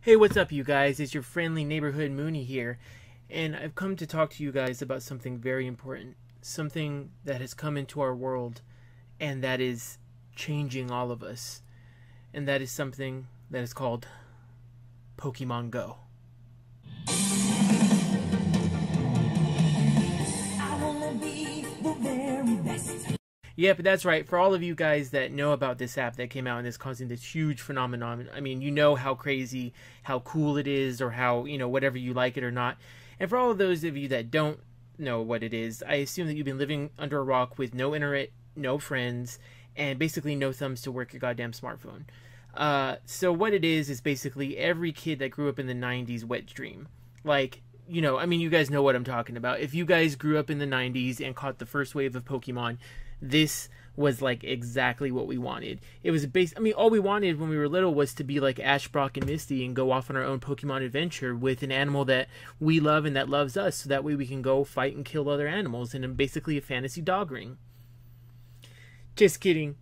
Hey, what's up, you guys? It's your friendly neighborhood Moonie here, and I've come to talk to you guys about something very important, something that has come into our world, and that is changing all of us, and that is something that is called Pokemon Go. I wanna be the very best. Yep, that's right. For all of you guys that know about this app that came out and is causing this huge phenomenon, I mean, you know how crazy, how cool it is, or how, whatever you like it or not. And for all of those of you that don't know what it is, I assume that you've been living under a rock with no internet, no friends, and basically no thumbs to work your goddamn smartphone. So what it is basically every kid that grew up in the 90s wet dream. Like, you guys know what I'm talking about. If you guys grew up in the 90s and caught the first wave of Pokemon, this was like exactly what we wanted. It was all we wanted when we were little was to be like Ash, Brock, and Misty and go off on our own Pokemon adventure with an animal that we love and that loves us, so that way we can go fight and kill other animals in basically a fantasy dog ring. Just kidding.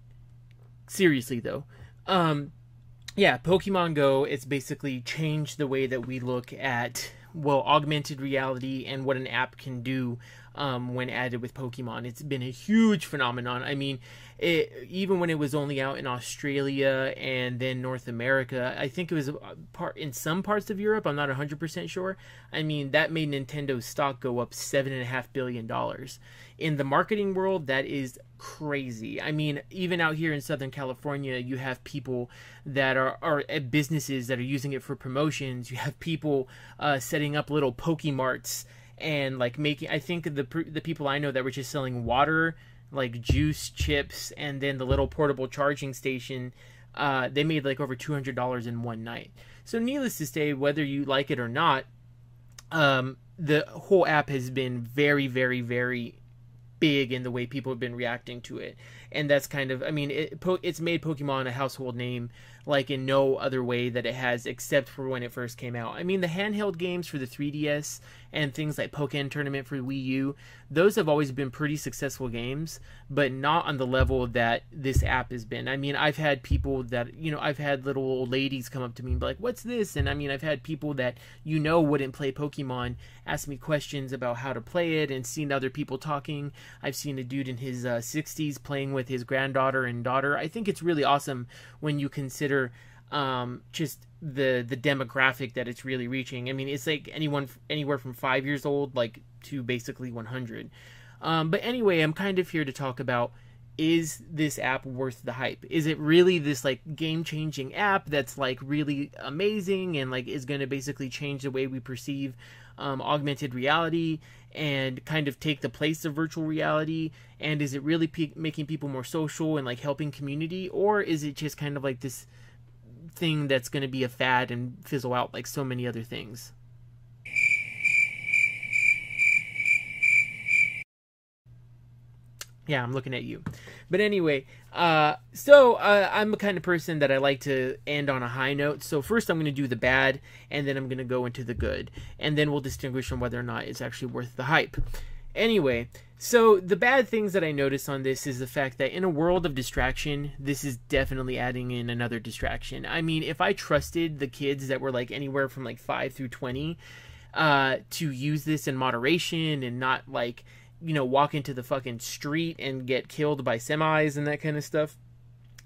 Seriously though. Yeah, Pokemon Go, it's basically changed the way that we look at, augmented reality and what an app can do when added with Pokemon. It's been a huge phenomenon. I mean, even when it was only out in Australia and then North America, I think it was in some parts of Europe, I'm not 100% sure. I mean, that made Nintendo's stock go up $7.5 billion. In the marketing world, that is crazy. I mean, even out here in Southern California, you have people that are at businesses that are using it for promotions. You have people setting up little Pokemarts and like making, I think the people I know that were just selling water, like juice, chips, and then the little portable charging station, they made like over $200 in one night. So needless to say, whether you like it or not, the whole app has been very, very, very big in the way people have been reacting to it. And that's kind of, I mean, it's made Pokemon a household name like in no other way that it has, except for when it first came out. I mean, the handheld games for the 3DS and things like Pokken Tournament for Wii U, those have always been pretty successful games, but not on the level that this app has been. I mean, I've had people that, I've had little old ladies come up to me and be like, what's this? And I mean, I've had people that, wouldn't play Pokemon ask me questions about how to play it, and seen other people talking. I've seen a dude in his 60s playing with his granddaughter and daughter. I think it's really awesome when you consider just the demographic that it's really reaching. I mean, it's like anywhere from 5 years old like to basically 100. But anyway, I'm kind of here to talk about, is this app worth the hype? Is it really this like game-changing app that's like really amazing and like is going to basically change the way we perceive augmented reality and kind of take the place of virtual reality? And is it really making people more social and like helping community, or is it just kind of like this thing that's going to be a fad and fizzle out like so many other things? Yeah, I'm looking at you. But anyway, I'm the kind of person that I like to end on a high note. So first I'm going to do the bad, and then I'm going to go into the good. And then we'll distinguish on whether or not it's actually worth the hype. Anyway, so the bad things that I notice on this is the fact that in a world of distraction, this is definitely adding in another distraction. I mean, if I trusted the kids that were like anywhere from like 5 through 20 to use this in moderation and not like, walk into the fucking street and get killed by semis and that kind of stuff,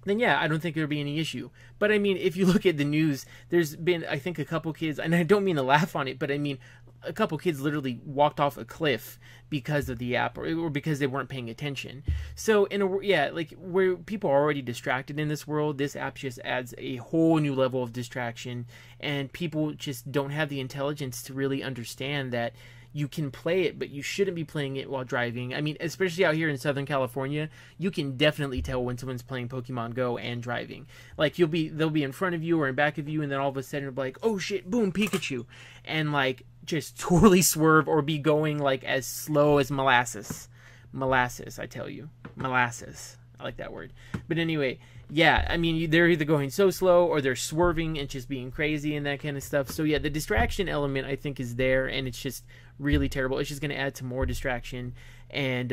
then yeah, I don't think there'd be any issue. But I mean, if you look at the news, there's been, I think, a couple kids, and I don't mean to laugh on it, but I mean, a couple kids literally walked off a cliff because of the app, or because they weren't paying attention. So like where people are already distracted in this world, this app just adds a whole new level of distraction, and people just don't have the intelligence to really understand that you can play it, but you shouldn't be playing it while driving. I mean, especially out here in Southern California, you can definitely tell when someone's playing Pokemon Go and driving. Like they'll be in front of you or in back of you, and then all of a sudden you'll be like, oh shit, boom, Pikachu, and like just totally swerve or be going like as slow as molasses. Molasses, I tell you, molasses. I like that word. But anyway, yeah, I mean, they're either going so slow or they're swerving and just being crazy and that kind of stuff. So yeah, the distraction element I think is there, and it's just really terrible. It's just going to add to more distraction. And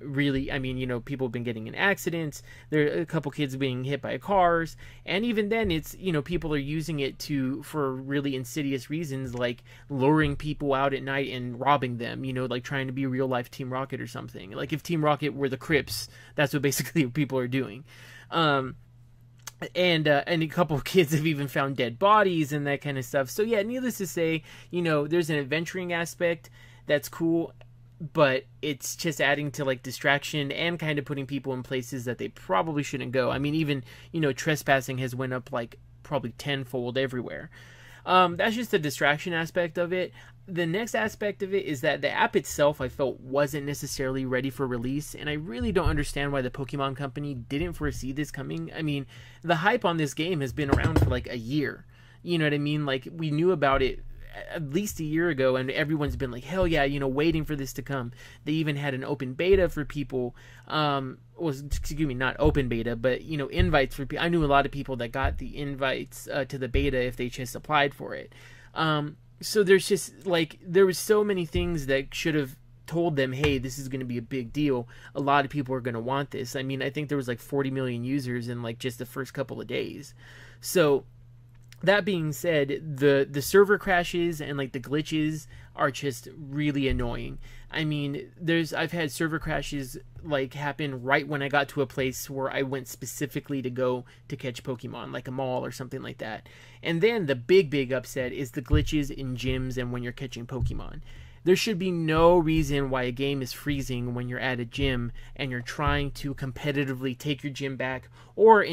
really, I mean, people have been getting in accidents. There are a couple kids being hit by cars, and even then, it's people are using it for really insidious reasons, like luring people out at night and robbing them. Like trying to be real life Team Rocket or something. Like if Team Rocket were the Crips, that's what basically people are doing. And a couple of kids have even found dead bodies and that kind of stuff. So yeah, needless to say, there's an adventuring aspect that's cool, but it's just adding to like distraction and kind of putting people in places that they probably shouldn't go. I mean, even trespassing has went up like probably tenfold everywhere. That's just the distraction aspect of it. The next aspect of it is that the app itself, I felt, wasn't necessarily ready for release, and I really don't understand why the Pokemon Company didn't foresee this coming. I mean, the hype on this game has been around for like a year. You know what I mean? Like, we knew about it at least a year ago, and everyone's been like, hell yeah, waiting for this to come. They even had an open beta for people. Excuse me, not open beta, but invites for people. I knew a lot of people that got the invites to the beta if they just applied for it. So there's just like, there was so many things that should have told them, hey, this is going to be a big deal. A lot of people are going to want this. I mean, I think there was like 40 million users in like just the first couple of days. So that being said, the server crashes and like the glitches are just really annoying. I mean, I've had server crashes like happen right when I got to a place where I went specifically to go to catch Pokemon, like a mall or something like that. And then the big upset is the glitches in gyms and when you're catching Pokemon. There should be no reason why a game is freezing when you're at a gym and you're trying to competitively take your gym back or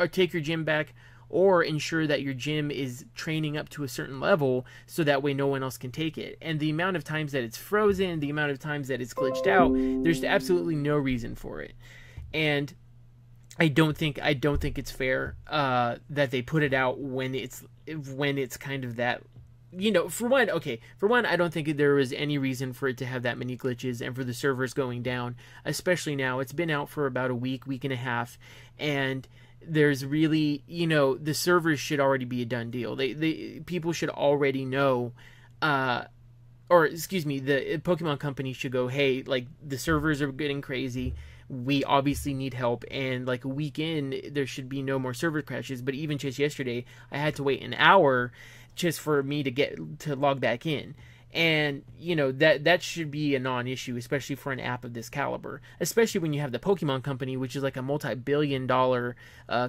take your gym back, or ensure that your gym is training up to a certain level so that way no one else can take it. And the amount of times that it's frozen, the amount of times that it's glitched out, there's absolutely no reason for it. And I don't think it's fair that they put it out when it's kind of that. For one, I don't think there was any reason for it to have that many glitches and for the servers going down, especially now. It's been out for about a week and a half, and there's really, the servers should already be a done deal. People should already know, or excuse me, the Pokemon Company should go, hey, like the servers are getting crazy. We obviously need help, and like a week in, there should be no more server crashes. But even just yesterday, I had to wait an hour just for me to get to log back in. And, that should be a non-issue, especially for an app of this caliber. Especially when you have the Pokemon Company, which is like a multi-billion-dollar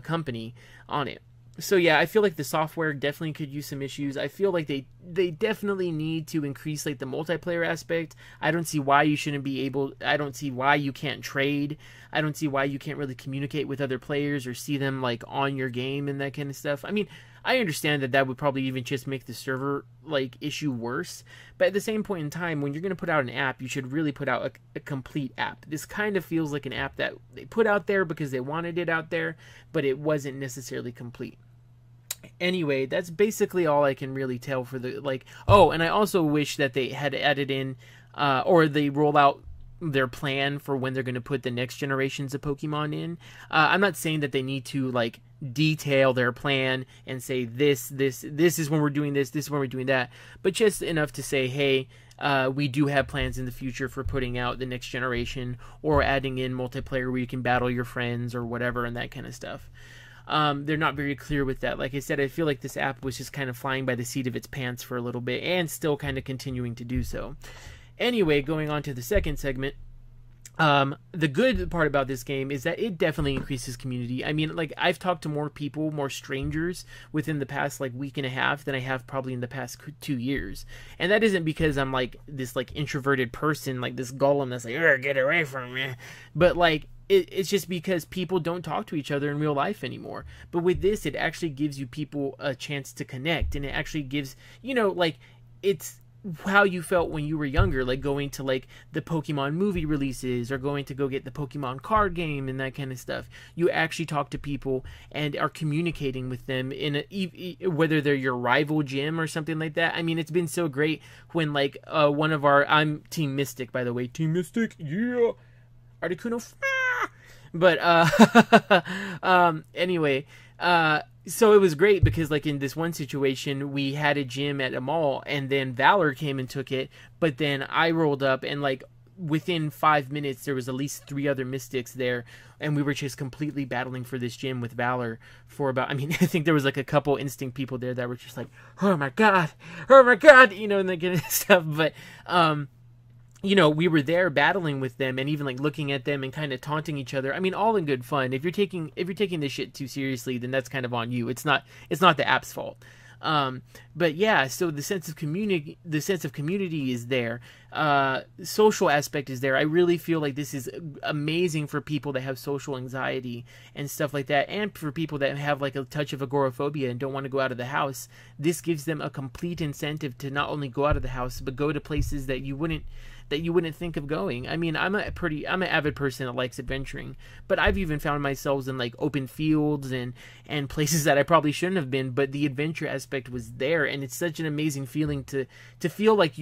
company on it. So yeah, I feel like the software definitely could use some issues. I feel like they definitely need to increase like the multiplayer aspect. I don't see why you shouldn't be able. I don't see why you can't trade. I don't see why you can't really communicate with other players or see them like on your game and that kind of stuff. I mean, I understand that would probably even just make the server like issue worse. But at the same point in time, when you're going to put out an app, you should really put out a complete app. This kind of feels like an app that they put out there because they wanted it out there, but it wasn't necessarily complete. Anyway, that's basically all I can really tell for the like. Oh, and I also wish that they had added in, or they roll out their plan for when they're going to put the next generations of Pokemon in. I'm not saying that they need to like detail their plan and say this is when we're doing this is when we're doing that, but just enough to say, hey, we do have plans in the future for putting out the next generation or adding in multiplayer where you can battle your friends or whatever and that kind of stuff. They're not very clear with that. Like I said, I feel like this app was just kind of flying by the seat of its pants for a little bit and still kind of continuing to do so. Anyway, going on to the second segment. The good part about this game is that it definitely increases community. I mean, like, I've talked to more people, more strangers within the past like week and a half than I have probably in the past 2 years. And that isn't because I'm like this like introverted person, like this golem that's like, get away from me. But like, it's just because people don't talk to each other in real life anymore. But with this, it actually gives you people a chance to connect, and it actually gives, like, it's how you felt when you were younger, like going to like the Pokemon movie releases or going to go get the Pokemon card game and that kind of stuff. You actually talk to people and are communicating with them in whether they're your rival gym or something like that. I mean, it's been so great when like one of our, I'm Team Mystic, by the way, Team Mystic, yeah, Articuno, But anyway, so it was great because like in this one situation, we had a gym at a mall, and then Valor came and took it, but then I rolled up, and like within 5 minutes there was at least 3 other mystics there, and we were just completely battling for this gym with Valor for about, I mean, I think there was like a couple instinct people there that were just like, oh my god, you know, and that kind of stuff. But you know, we were there battling with them, and even like looking at them and kind of taunting each other. I mean, all in good fun. If you're taking this shit too seriously, then that's kind of on you. It's not the app's fault. But yeah, so the sense of community is there. Social aspect is there. I really feel like this is amazing for people that have social anxiety and stuff like that, and for people that have like a touch of agoraphobia and don't want to go out of the house. This gives them a complete incentive to not only go out of the house, but go to places that you wouldn't think of going. I mean, I'm an avid person that likes adventuring, but I've even found myself in like open fields and places that I probably shouldn't have been, but the adventure aspect was there, and it's such an amazing feeling to feel like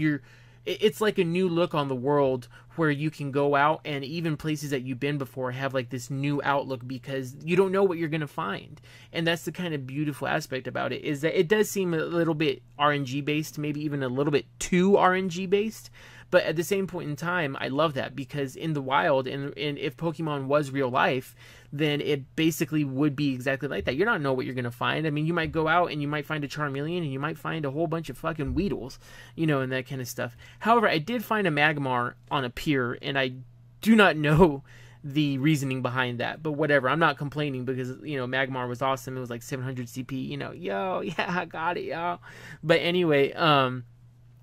it's like a new look on the world, where you can go out, and even places that you've been before have like this new outlook because you don't know what you're going to find. And that's the kind of beautiful aspect about it, is that it does seem a little bit RNG based, maybe even a little bit too RNG based. But at the same point in time, I love that, because in the wild, and if Pokemon was real life, then it basically would be exactly like that. You don't know what you're going to find. I mean, you might go out and you might find a Charmeleon, and you might find a whole bunch of fucking Weedles, you know, and that kind of stuff. However, I did find a Magmar on a pier, and I do not know the reasoning behind that, but whatever. I'm not complaining, because, you know, Magmar was awesome. It was like 700 CP, you know, yo, yeah, I got it, yo. But anyway,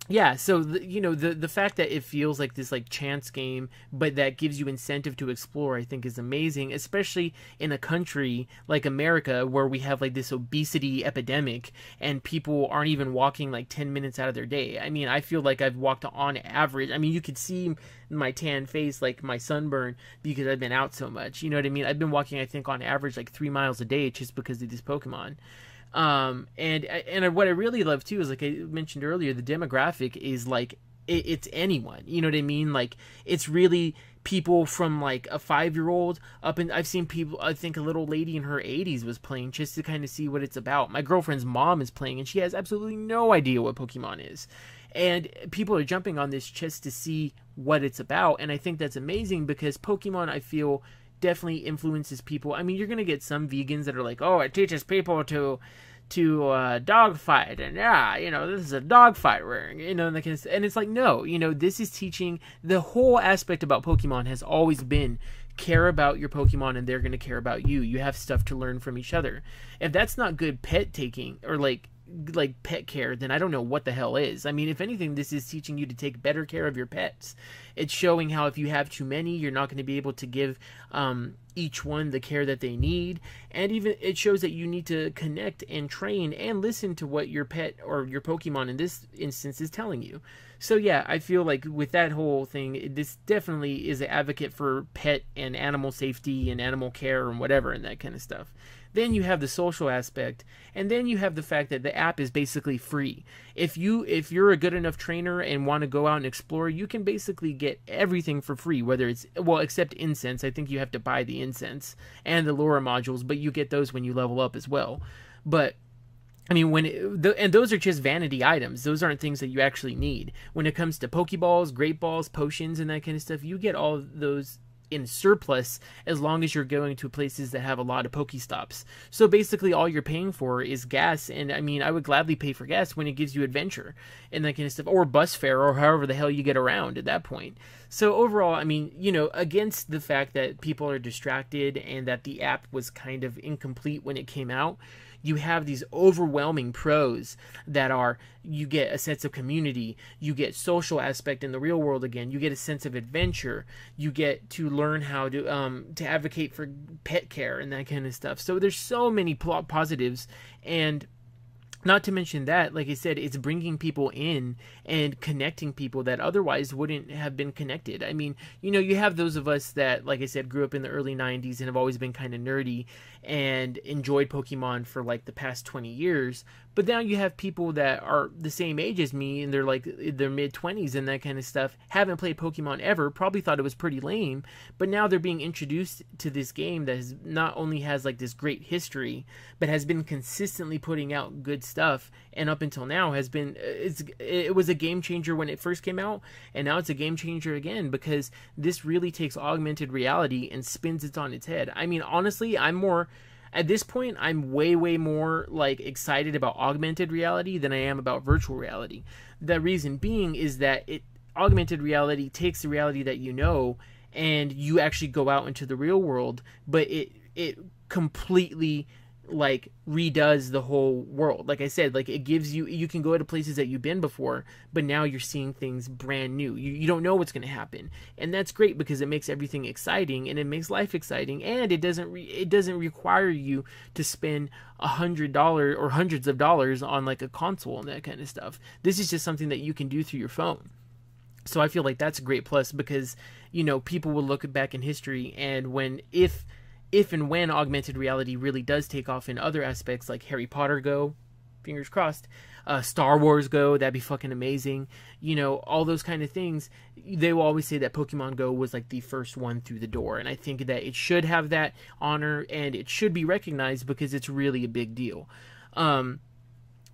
yeah, so the fact that it feels like this like chance game, but that gives you incentive to explore, I think is amazing, especially in a country like America, where we have like this obesity epidemic and people aren't even walking like 10 minutes out of their day. I mean, I feel like I've walked on average. I mean, you could see my tan face, like my sunburn, because I've been out so much. You know what I mean? I've been walking, I think, on average like 3 miles a day just because of this Pokemon. And what I really love too is, like I mentioned earlier, the demographic is like it's anyone, you know what I mean? Like, it's really people from like a 5-year-old up, and I've seen people, I think a little lady in her 80s was playing just to kind of see what it's about. My girlfriend's mom is playing, and she has absolutely no idea what Pokemon is, and people are jumping on this just to see what it's about. And I think that's amazing, because Pokemon, I feel, definitely influences people. I mean, you're gonna get some vegans that are like, oh, it teaches people to dog fight, and yeah, you know, this is a dog fight ring, you know, and it's like, no, you know, this is teaching. The whole aspect about Pokemon has always been care about your Pokemon, and they're gonna care about you. You have stuff to learn from each other. If that's not good pet taking, or like pet care, then I don't know what the hell is. I mean, if anything, this is teaching you to take better care of your pets. It's showing how if you have too many, you're not going to be able to give each one the care that they need. And even it shows that you need to connect and train and listen to what your pet, or your Pokemon in this instance, is telling you. So yeah, I feel like with that whole thing, this definitely is an advocate for pet and animal safety and animal care and whatever, and that kind of stuff. Then you have the social aspect, and then you have the fact that the app is basically free. If you're a good enough trainer and want to go out and explore, you can basically get everything for free, whether it's, well, except incense. I think you have to buy the incense and the lure modules, but you get those when you level up as well. But I mean, and those are just vanity items. Those aren't things that you actually need. When it comes to Pokeballs, Great Balls, potions, and that kind of stuff, you get all those in surplus as long as you're going to places that have a lot of Pokestops. So basically all you're paying for is gas, and I mean, I would gladly pay for gas when it gives you adventure and that kind of stuff, or bus fare, or however the hell you get around at that point. So overall, I mean, you know, against the fact that people are distracted and that the app was kind of incomplete when it came out, you have these overwhelming pros that are, you get a sense of community, you get social aspect in the real world again, you get a sense of adventure, you get to learn how to advocate for pet care and that kind of stuff. So there's so many positives, and not to mention that, like I said, it's bringing people in and connecting people that otherwise wouldn't have been connected. I mean, you know, you have those of us that, like I said, grew up in the early 90s and have always been kind of nerdy and enjoyed Pokemon for like the past 20 years. But now you have people that are the same age as me and they're like their mid-20s and that kind of stuff, haven't played Pokemon ever, probably thought it was pretty lame, but now they're being introduced to this game that is not only has like this great history, but has been consistently putting out good stuff, and up until now has been it was a game changer when it first came out, and now it's a game changer again because this really takes augmented reality and spins it on its head. I mean, honestly, at this point, I'm way more like excited about augmented reality than I am about virtual reality. The reason being is that augmented reality takes the reality that you know, and you actually go out into the real world, but it completely like redoes the whole world. Like I said, like it gives you can go to places that you've been before, but now you're seeing things brand new. You don't know what's going to happen, and that's great because it makes everything exciting and it makes life exciting, and it doesn't require you to spend $100 or hundreds of dollars on like a console and that kind of stuff. This is just something that you can do through your phone. So I feel like that's a great plus because, you know, people will look back in history, and if and when augmented reality really does take off in other aspects like Harry Potter Go, fingers crossed, Star Wars Go, that'd be fucking amazing. You know, all those kind of things, they will always say that Pokemon Go was like the first one through the door. And I think that it should have that honor and it should be recognized because it's really a big deal.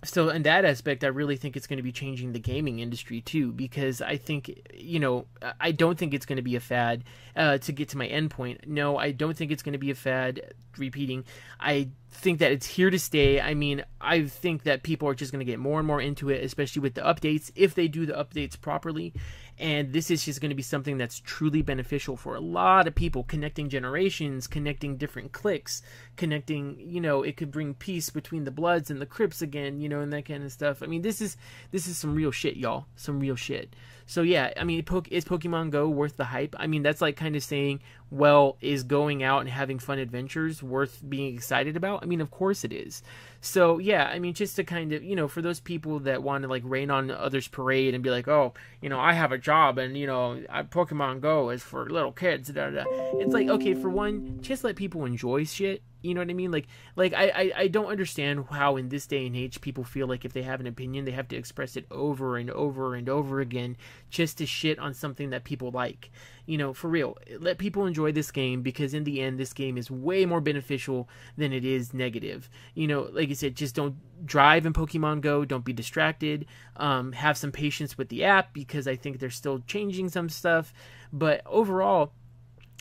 So in that aspect, I really think it's going to be changing the gaming industry too, because I think, you know, I don't think it's going to be a fad. To get to my end point, no, I don't think it's going to be a fad. Repeating, I think that it's here to stay. I mean, I think that people are just going to get more and more into it, especially with the updates, if they do the updates properly. And this is just going to be something that's truly beneficial for a lot of people, connecting generations, connecting different cliques, connecting, you know, it could bring peace between the Bloods and the Crips again, you know, and that kind of stuff. I mean, this is some real shit, y'all. Some real shit. So yeah, I mean, is Pokemon Go worth the hype? I mean, that's like kind of saying, well, is going out and having fun adventures worth being excited about? I mean, of course it is. So yeah, I mean, just to kind of, you know, for those people that want to like rain on others' parade and be like, oh, you know, I have a job and, you know, Pokemon Go is for little kids. Da, da, da. It's like, okay, for one, just let people enjoy shit. You know what I mean? Like I don't understand how in this day and age people feel like if they have an opinion, they have to express it over and over and over again just to shit on something that people like. You know, for real, let people enjoy this game because in the end, this game is way more beneficial than it is negative. You know, like I said, just don't drive in Pokemon Go. Don't be distracted. Have some patience with the app because I think they're still changing some stuff. But overall,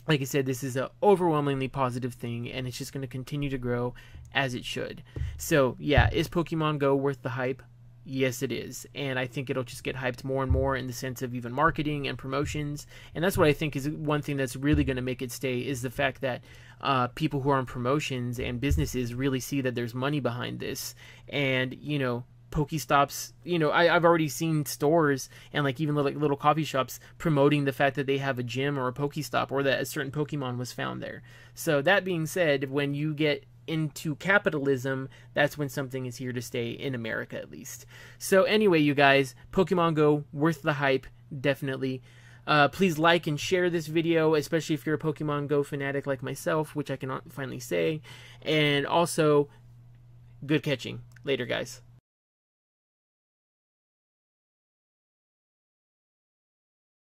like I said, this is an overwhelmingly positive thing, and it's just going to continue to grow as it should. So, yeah, is Pokemon Go worth the hype? Yes, it is. And I think it'll just get hyped more and more in the sense of even marketing and promotions. And that's what I think is one thing that's really going to make it stay is the fact that people who are in promotions and businesses really see that there's money behind this. And, you know, Pokestops, you know, I've already seen stores and like even little coffee shops promoting the fact that they have a gym or a Pokestop or that a certain Pokemon was found there. So that being said, when you get into capitalism, that's when something is here to stay in America at least. So anyway, you guys, Pokemon Go, worth the hype, definitely. Please like and share this video, especially if you're a Pokemon Go fanatic like myself, which I can finally say. And also, good catching. Later, guys.